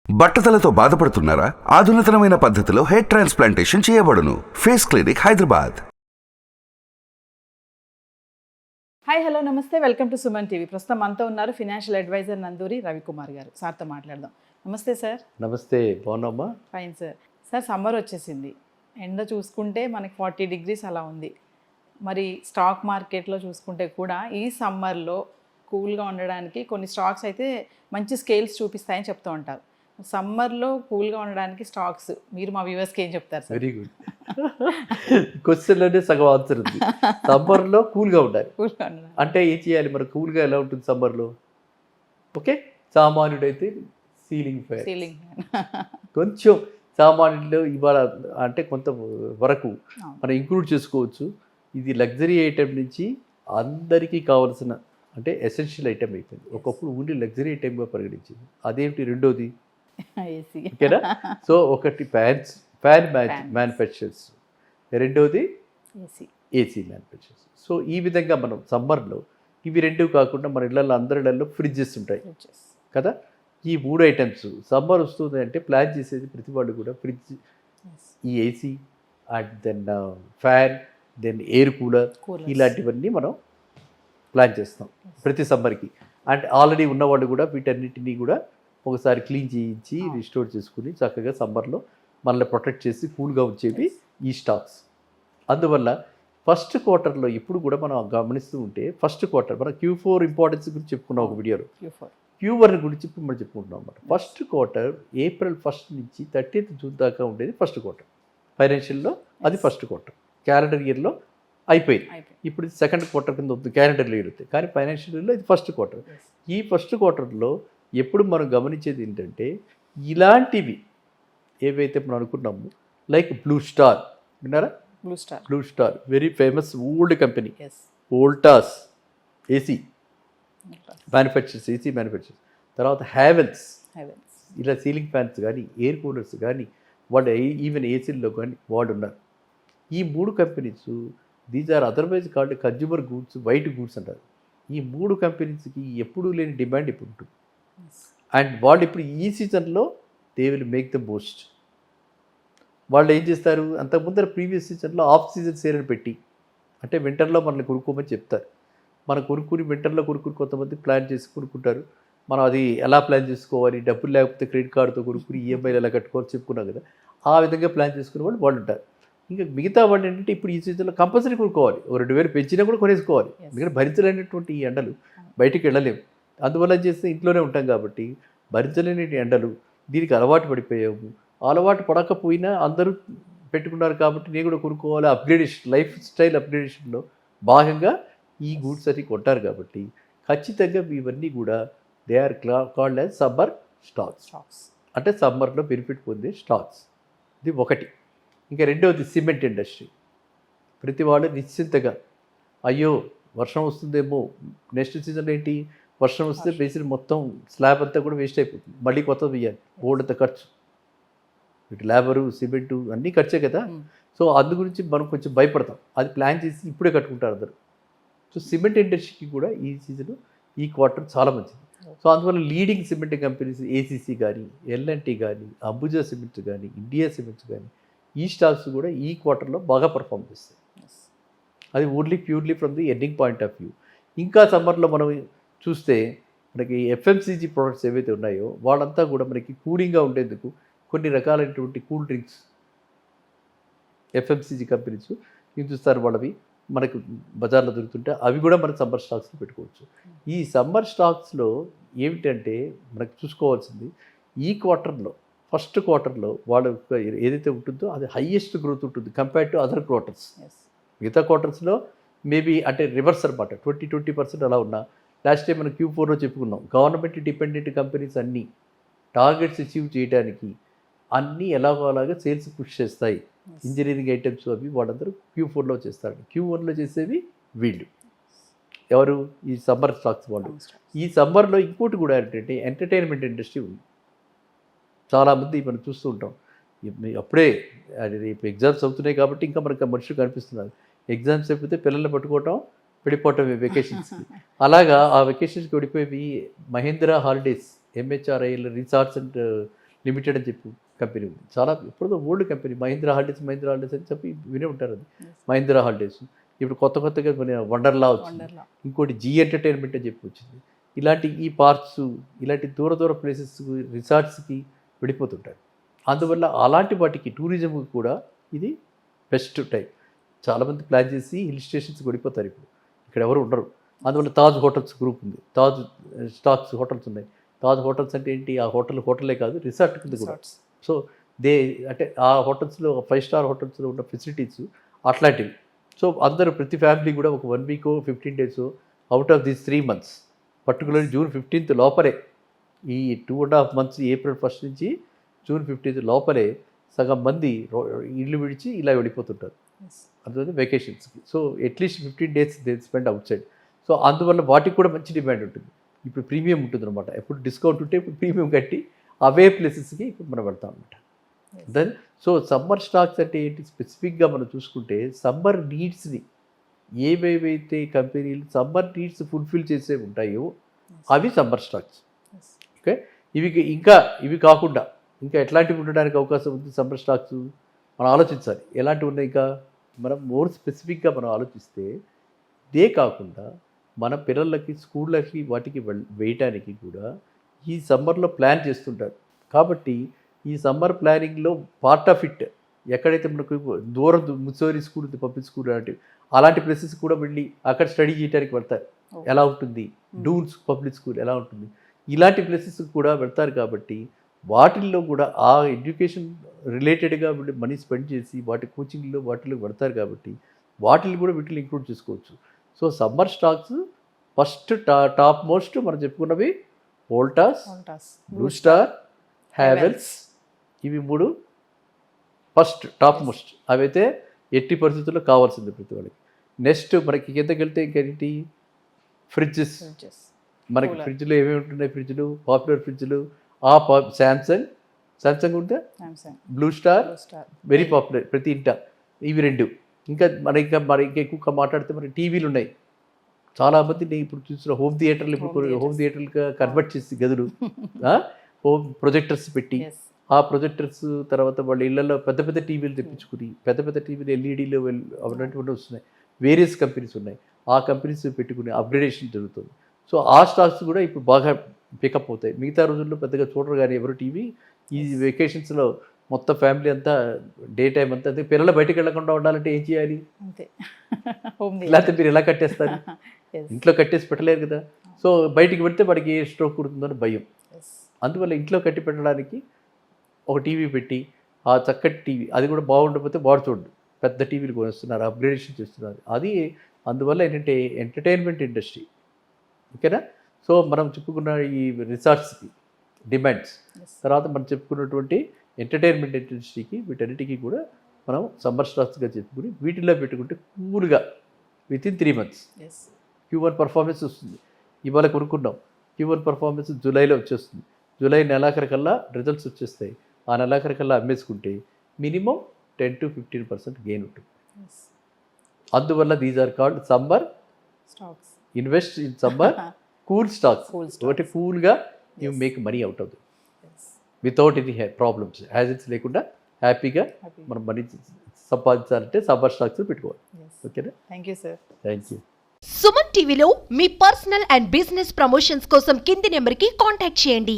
బట్టతలతో బాధపడుతున్నారా? ఆధునితనమైన పద్ధతిలో hair transplantation చేయబడును. Face clinic, Hyderabad. Hi hello నమస్తే, వెల్కమ్ టు సుమన్ టీవీ. ప్రస్తుతం మనతో ఉన్నారు ఫినాన్షియల్ అడ్వైజర్ నందూరి రవికుమార్ గారు. సార్తో మాట్లాడదాం. నమస్తే సార్. నమస్తే, బాగున్నామ్మా? Fine sir. సార్, సమ్మర్ వచ్చేసింది. ఎండ చూసుకుంటే మనకి 40 degrees అలా ఉంది. మరి స్టాక్ మార్కెట్లో చూసుకుంటే కూడా ఈ సమ్మర్లో కూల్గా ఉండడానికి కొన్ని స్టాక్స్ అయితే మంచి స్కేల్స్ చూపిస్తాయని చెప్తూ ఉంటారు. సమ్మర్లో కూల్గా ఉండడానికి స్టాక్స్ మీరు మా వ్యూవర్స్కి ఏం చెప్తారు సార్? Very good. క్వశ్చన్లోనే సగం ఆన్సర్ ఉంది. సమ్మర్లో కూల్గా ఉండాలి అంటే ఏం చేయాలి? మరి కూల్గా ఎలా ఉంటుంది సమ్మర్లో? ఓకే, సామాన్యుడైతే సీలింగ్ ఫ్యాన్. కొంచెం సామాన్యుడిలో ఇవాళ అంటే కొంత వరకు మనం ఇంక్లూడ్ చేసుకోవచ్చు. ఇది లగ్జరీ ఐటెం నుంచి అందరికీ కావాల్సిన అంటే ఎసెన్షియల్ ఐటెం అయిపోయింది. ఒకప్పుడు ఓన్లీ లగ్జరీ ఐటెంగా పరిగణించింది. అదేమిటి? రెండోది ఏసీ. ఓకేనా? సో ఒకటి ఫ్యాన్ మ్యానుఫ్యాక్చర్స్, రెండోది ఏసీ మ్యానుఫ్యాక్చర్స్. సో ఈ విధంగా మనం సమ్మర్లో ఇవి రెండు కాకుండా మన ఇళ్ళల్లో అందరి ఇళ్ళల్లో ఫ్రిడ్జెస్ ఉంటాయి కదా. ఈ 3 ఐటమ్స్ సమ్మర్ వస్తుంది అంటే ప్లాన్ చేసేది ప్రతి వాళ్ళు కూడా ఫ్రిడ్జ్, ఈ AC and then fan, then air cooler, ఇలాంటివన్నీ మనం ప్లాన్ చేస్తాం ప్రతి సమ్మర్కి. అండ్ ఆల్రెడీ ఉన్నవాళ్ళు కూడా వీటన్నిటినీ కూడా ఒకసారి క్లీన్ చేయించి రిస్టోర్ చేసుకుని చక్కగా సమ్మర్లో మనల్ని ప్రొటెక్ట్ చేసి కూల్గా ఉంచేవి ఈ స్టాక్స్. అందువల్ల ఫస్ట్ క్వార్టర్లో ఇప్పుడు కూడా మనం గమనిస్తూ ఉంటే ఫస్ట్ క్వార్టర్ మనం Q4 ఇంపార్టెన్స్ గురించి చెప్పుకున్నాం ఒక వీడియోలో. Q1 గురించి ఇప్పుడు మనం చెప్పుకుంటున్నాం అన్నమాట. ఫస్ట్ క్వార్టర్ April 1 నుంచి 30th June దాకా ఉండేది ఫస్ట్ క్వార్టర్. ఫైనాన్షియల్లో అది ఫస్ట్ క్వార్టర్. క్యాలెండర్ ఇయర్లో అయిపోయింది. ఇప్పుడు ఇది సెకండ్ క్వార్టర్ కింద వస్తుంది క్యాలెండర్ ఇయర్ అవుతుంది, కానీ ఫైనాన్షియల్ ఇయర్లో ఇది ఫస్ట్ క్వార్టర్. ఈ ఫస్ట్ క్వార్టర్లో ఎప్పుడు మనం గమనించేది ఏంటంటే ఇలాంటివి ఏవైతే మనం అనుకున్నాము, లైక్ బ్లూ స్టార్. విన్నారా? Blue Star very famous old company. Voltas AC manufacturers, AC manufacturers. తర్వాత హ్యావెల్స్, ఇలా సీలింగ్ ఫ్యాన్స్ కానీ ఎయిర్ కూలర్స్ కానీ వాళ్ళు ఈవెన్ ఏసీల్లో కానీ వాళ్ళు ఉన్నారు. ఈ 3 companies these are otherwise called consumer goods, white goods అంటారు. ఈ 3 కంపెనీస్కి ఎప్పుడూ లేని డిమాండ్ ఇప్పుడు ఉంటుంది. అండ్ వాళ్ళు ఇప్పుడు ఈ సీజన్లో they will make the most. వాళ్ళు ఏం చేస్తారు, అంతకుముందర ప్రీవియస్ సీజన్లో ఆఫ్ సీజన్ సేల్ అని పెట్టి అంటే వింటర్లో మనల్ని కొనుక్కోమని చెప్తారు. మనం కొనుక్కుని వింటర్లో కొనుక్కుని కొంతమంది ప్లాన్ చేసి కొనుక్కుంటారు. మనం అది ఎలా ప్లాన్ చేసుకోవాలి, డబ్బులు లేకపోతే క్రెడిట్ కార్డుతో కొనుక్కుని ఈఎంఐలు ఎలా కట్టుకోవాలి చెప్పుకున్నాం కదా. ఆ విధంగా ప్లాన్ చేసుకునే వాళ్ళు ఉంటారు. ఇంకా మిగతా వాళ్ళు ఏంటంటే ఇప్పుడు ఈ సీజన్లో కంపల్సరీ కొనుక్కోవాలి. 2000 పెంచినా కూడా కొనేసుకోవాలి. ఎందుకంటే భరించలేనటువంటి ఈ ఎండలు బయటికి వెళ్ళలేము. అందువల్ల చేస్తే ఇంట్లోనే ఉంటాం కాబట్టి భరించలేని ఎండలు దీనికి అలవాటు పడిపోయాము. అలవాటు పడకపోయినా అందరూ పెట్టుకున్నారు కాబట్టి నేను కూడా కొనుక్కోవాలి. అప్గ్రేడేషన్, లైఫ్ స్టైల్ అప్గ్రేడేషన్లో భాగంగా ఈ గూడ్స్ అన్ని కొంటారు కాబట్టి ఖచ్చితంగా ఇవన్నీ కూడా they are called as summer stocks. అంటే సమ్మర్లో బెనిఫిట్ పొందే స్టాక్స్. ఇది ఒకటి. ఇంకా రెండవది సిమెంట్ ఇండస్ట్రీ. ప్రతి వాళ్ళు నిశ్చింతగా అయ్యో వర్షం వస్తుందేమో, నెక్స్ట్ సీజన్ ఏంటి వర్షం వస్తే వేసిన మొత్తం స్లాబ్ అంతా కూడా వేస్ట్ అయిపోతుంది, మళ్ళీ కొత్తది వేయాలి, ఓడంత ఖర్చు, ఇటు లేబరు సిమెంటు అన్నీ ఖర్చే కదా. సో అందు గురించి మనం కొంచెం భయపడతాం. అది ప్లాన్ చేసి ఇప్పుడే కట్టుకుంటారు అందరు. సో సిమెంట్ ఇండస్ట్రీకి కూడా ఈ సీజన్ ఈ క్వార్టర్ చాలా మంచిది. సో అందువల్ల లీడింగ్ సిమెంట్ కంపెనీస్ ఏసీసీ కానీ, ఎల్ఎన్టీ కానీ, అంబుజా సిమెంట్స్ కానీ, ఇండియా సిమెంట్స్ కానీ, ఈ స్టాక్స్ కూడా ఈ క్వార్టర్లో బాగా పర్ఫామ్ చేస్తాయి. అది only purely from the ending point of view. ఇంకా సమ్మర్లో మనం చూస్తే మనకి ఎఫ్ఎంసీజీ ప్రోడక్ట్స్ ఏవైతే ఉన్నాయో వాళ్ళంతా కూడా మనకి కూలింగ్గా ఉండేందుకు కొన్ని రకాలైనటువంటి cool drinks FMCG companies Hindustan వాళ్ళవి మనకు బజార్లో దొరుకుతుంటే అవి కూడా మన సమ్మర్ స్టాక్స్లో పెట్టుకోవచ్చు. ఈ సమ్మర్ స్టాక్స్లో ఏమిటంటే మనకు చూసుకోవాల్సింది ఈ క్వార్టర్లో ఫస్ట్ క్వార్టర్లో వాళ్ళ ఏదైతే ఉంటుందో అది హయ్యెస్ట్ గ్రోత్ ఉంటుంది కంపేర్డ్ టు అదర్ క్వార్టర్స్. మిగతా క్వార్టర్స్లో మేబీ అంటే రివర్స్ అనమాట, 20% అలా ఉన్నా. లాస్ట్ టైం మనం Q4లో చెప్పుకున్నాం గవర్నమెంట్ డిపెండెంట్ కంపెనీస్ అన్నీ టార్గెట్స్ అచీవ్ చేయడానికి అన్నీ ఎలాగో అలాగా సేల్స్ పుష్ చేస్తాయి. ఇంజనీరింగ్ ఐటమ్స్ అవి వాళ్ళందరూ Q4లో చేస్తారు. Q1లో చేసేవి వీళ్ళు ఎవరు? ఈ సమ్మర్ స్టాక్స్ వాళ్ళు. ఈ సమ్మర్లో ఇంకోటి కూడా ఏంటంటే ఎంటర్టైన్మెంట్ ఇండస్ట్రీ ఉంది. చాలామంది మనం చూస్తూ ఉంటాం అప్పుడే రేపు ఎగ్జామ్స్ అవుతున్నాయి కాబట్టి ఇంకా మనకు మనుషులు కనిపిస్తున్నారు. ఎగ్జామ్స్ అయిపోతే పిల్లల్ని పట్టుకోవటం వెళ్ళిపోవటం వెకేషన్స్కి. అలాగా ఆ వెకేషన్స్కి వెళ్ళిపోయి Mahindra Holidays, MHRIL Resorts and Limited అని చెప్పి కంపెనీ ఉంది, చాలా ఎప్పుడో ఓల్డ్ కంపెనీ. మహీంద్రా హాలిడేస్ అని చెప్పి వినే ఉంటారు, అది మహీంద్రా హాలిడేస్. ఇప్పుడు కొత్తగా మన వండర్లా వచ్చింది, వండర్లా. ఇంకోటి జీ ఎంటర్టైన్మెంట్ అని చెప్పి వచ్చింది. ఇలాంటి ఈ పార్క్స్, ఇలాంటి దూర ప్లేసెస్, రిసార్ట్స్కి వెళ్ళిపోతుంటారు. అందువల్ల అలాంటి వాటికి టూరిజంకి కూడా ఇది బెస్ట్ టైం. చాలామంది ప్లాన్ చేసి హిల్ స్టేషన్స్కి వెళ్ళిపోతారు. ఇప్పుడు ఇక్కడ ఎవరు ఉండరు. అందువల్ల తాజ్ హోటల్స్ గ్రూప్ ఉంది, తాజ్ స్టాక్స్ హోటల్స్ ఉన్నాయి. తాజ్ హోటల్స్ అంటే ఏంటి, ఆ హోటలే కాదు, రిసార్ట్ కింద కూడా. సో అంటే ఆ హోటల్స్లో 5 స్టార్ హోటల్స్లో ఉన్న ఫెసిలిటీస్ అట్లాంటివి. సో అందరూ ప్రతి ఫ్యామిలీ కూడా ఒక 1 week 15 days out of these 3 months, particularly June 15th లోపలే, ఈ 2.5 months ఏప్రిల్ 1st నుంచి June 15th లోపలే సగం మంది ఇల్లు విడిచి ఇలా వెళ్ళిపోతుంటారు అందువల్ల వెకేషన్స్కి. So at least 15 days they spend outside. So అందువల్ల వాటికి కూడా మంచి డిమాండ్ ఉంటుంది. ఇప్పుడు ప్రీమియం ఉంటుంది అనమాట. ఎప్పుడు డిస్కౌంట్ ఉంటే ఇప్పుడు ప్రీమియం కట్టి అవే ప్లేసెస్కి ఇప్పుడు మనం వెళ్తాం అనమాట. దెన్ సో సమ్మర్ స్టాక్స్ అంటే ఏంటి, స్పెసిఫిక్గా మనం చూసుకుంటే సమ్మర్ నీడ్స్ని ఏవేవైతే కంపెనీలు సమ్మర్ నీడ్స్ ఫుల్ఫిల్ చేసే ఉంటాయో అవి సమ్మర్ స్టాక్స్. ఓకే, ఇవి కాకుండా ఇంకా ఎట్లాంటివి ఉండడానికి అవకాశం ఉంది సమ్మర్ స్టాక్స్ మనం ఆలోచించాలి. ఎలాంటివి ఉన్నాయి ఇంకా మనం మోర్ స్పెసిఫిక్గా మనం ఆలోచిస్తే, ఇదే కాకుండా మన పిల్లలకి స్కూళ్ళకి వాటికి వేయటానికి కూడా ఈ సమ్మర్లో ప్లాన్ చేస్తుంటారు. కాబట్టి ఈ సమ్మర్ ప్లానింగ్లో పార్ట్ ఆఫ్ ఇట్ ఎక్కడైతే మనకు దూరం ముసోరీ స్కూల్ పబ్లిక్ స్కూల్ అలాంటి ప్లేసెస్ కూడా వెళ్ళి అక్కడ స్టడీ చేయడానికి వెళ్తారు. ఎలా ఉంటుంది డూన్స్ పబ్లిక్ స్కూల్ ఎలా ఉంటుంది, ఇలాంటి ప్లేసెస్ కూడా వెళ్తారు. కాబట్టి వాటిల్లో కూడా ఆ ఎడ్యుకేషన్ రిలేటెడ్గా వీళ్ళు మనీ స్పెండ్ చేసి వాటి కోచింగ్లో వాటిలో పెడతారు. కాబట్టి వాటిని కూడా వీటిని ఇంక్లూడ్ చేసుకోవచ్చు. So summer stocks first top most మనం చెప్పుకున్నవి వోల్టాస్, బ్లూ స్టార్, హ్యావెల్స్, ఇవి 3 ఫస్ట్ టాప్ మోస్ట్. అవైతే ఎట్టి పరిస్థితుల్లో కావాల్సింది ప్రతి వాళ్ళకి. నెక్స్ట్ మనకి కిందకి వెళ్తే ఇంకేంటి, ఫ్రిడ్జెస్. మనకి ఫ్రిడ్జ్లో ఏమేమి ఉంటున్నాయి, ఫ్రిడ్జ్లు పాపులర్ ఫ్రిడ్జ్లు శాంసంగ్ ఉంటే, బ్లూ స్టార్ వెరీ పాపులర్ ప్రతి ఇంట. ఇవి 2. ఇంకా ఎక్కువ మాట్లాడితే మరి టీవీలు ఉన్నాయి. చాలామంది నేను ఇప్పుడు చూసిన హోమ్ థియేటర్లు హోమ్ కన్వర్ట్ చేసి గదులు హోమ్ ప్రొజెక్టర్స్ పెట్టి, ఆ ప్రొజెక్టర్స్ తర్వాత వాళ్ళ ఇళ్లలో పెద్ద టీవీలు తెప్పించుకుని పెద్ద టీవీలు ఎల్ఈడీలో అవన్నీ వస్తున్నాయి. వేరియస్ కంపెనీస్ ఉన్నాయి, ఆ కంపెనీస్ పెట్టుకుని అప్గ్రేడేషన్ జరుగుతుంది. సో ఆ స్టాక్స్ కూడా ఇప్పుడు బాగా పికప్ అవుతాయి. మిగతా రోజుల్లో పెద్దగా చూడరు కానీ ఎవరు టీవీ. ఈ వెకేషన్స్లో మొత్తం ఫ్యామిలీ అంతా డే టైం అంతా పిల్లలు బయటకు వెళ్ళకుండా ఉండాలంటే ఏం చేయాలి, లేకపోతే మీరు ఎలా కట్టేస్తారు, ఇంట్లో కట్టేసి పెట్టలేరు కదా. సో బయటికి పెడితే వాడికి ఏ స్ట్రోక్ కుడుతుందని భయం. అందువల్ల ఇంట్లో కట్టి పెట్టడానికి ఒక టీవీ పెట్టి, ఆ చక్కటి టీవీ అది కూడా బాగుండకపోతే వాడు చూడండి పెద్ద టీవీలు కొనేస్తున్నారు, అప్గ్రేడేషన్ చేస్తున్నారు. అది అందువల్ల ఏంటంటే ఎంటర్టైన్మెంట్ ఇండస్ట్రీ. ఓకేనా. సో మనం చెప్పుకున్న ఈ రిసార్ట్స్కి డిమాండ్స్, తర్వాత మనం చెప్పుకున్నటువంటి ఎంటర్టైన్మెంట్ ఇండస్ట్రీకి, వీటన్నిటికీ కూడా మనం సమ్మర్ స్టాక్స్గా చెప్పుకుని వీటిల్లో పెట్టుకుంటే కూల్గా వితిన్ 3 months Q1 పర్ఫార్మెన్స్ వస్తుంది. ఇవాళ కొనుక్కున్నాం, Q1 పర్ఫార్మెన్స్ జూలైలో వచ్చేస్తుంది. జూలై నెలాఖరికల్లా రిజల్ట్స్ వచ్చేస్తాయి. ఆ నెలాఖరికల్లా అమ్మేసుకుంటే మినిమం 10 to 15% గెయిన్ ఉంటుంది. అందువల్ల these are called summer stocks. Invest in summer cool stocks. ఒకటి కూల్గా you make money out of the without any problems, hassles లేకుండా హ్యాపీగా మనం మనీ సంపాదించాలంటే సమ్మర్ స్టాక్స్ పెట్టుకోవాలి. ఓకేనా. Thank you sir. Thank you. Suman టీవీలో మీ పర్సనల్ అండ్ బిజినెస్ ప్రమోషన్స్ కోసం కింది నెంబర్కి కాంటాక్ట్ చేయండి.